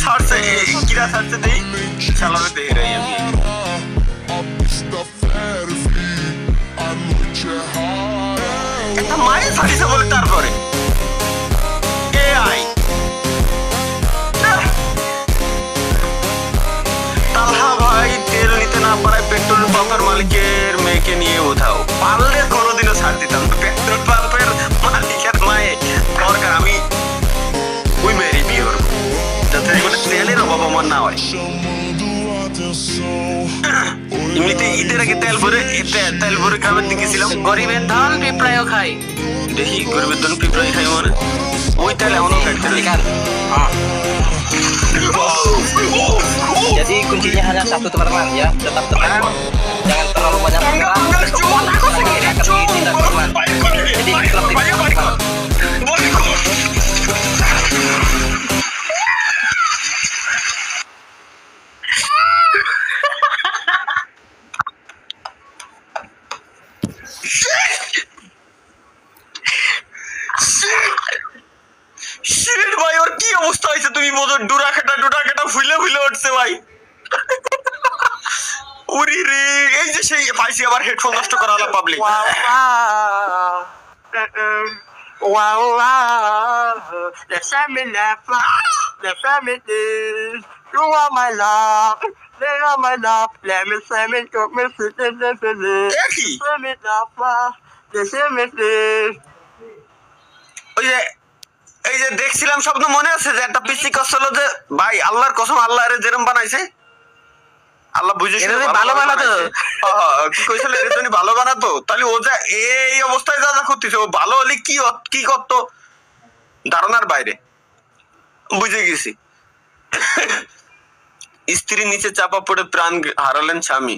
ছাড়ছে কিরা ছাড়ছে দেই চালাবে দেই রে আমি একটা মায়ে ছাড়িছে বলে তারপরে এআই তালহা ভাই তেল নিতে না পারায় পেট্রোল পাম্পের মালিকের মেয়েকে নিয়ে উঠাও পারলে কোনোদিনও ছাড় দিতাম পেট্রোল পাম্পের মালিকের মায়ে দরকার আমি ওই মেয়েরই বিয়ে করবো যাতে জীবনে তেলের অভাব আমার না হয় এমনিতে ঈদের আগে তেল ভরে গ্রামের দিকে ছিলাম গরিবের ধন পিঁপড়ায়ও খাই দেখি গরিবের ধন পিঁপড়াই খাই মানে ওই তেল এমনও খাইতে Jadi kuncinya hanya satu teman-teman ya, tetap tenang, jangan terlalu banyak bergerak. Tidak teman. Jadi ভাই ওর কি অবস্থা হয়েছে তুমি বোঝো ডুরা কাটা ফুলে উঠছে ভাই উরি রে এই যে সেই পাইছি আবার হেডফোন নষ্ট করা হলো public The family you are my love, they are my love. Let me say me cook me sit in the village. Say me love, they say me this. ওই যে এই যে দেখছিলাম স্বপ্ন মনে আছে যে একটা পিসি করছিল যে ভাই আল্লাহর কসম আল্লাহ এর যেরকম বানাইছে আল্লাহ বুঝে ভালো বানাতো কি কইছিল এর জন্য ভালো বানাতো তাহলে ও যা এই অবস্থায় যা করতেছে ও ভালো হলে কি করতো ধারণার বাইরে বুঝে গেছি স্ত্রীর নিচে চাপা পড়ে প্রাণ হারালেন স্বামী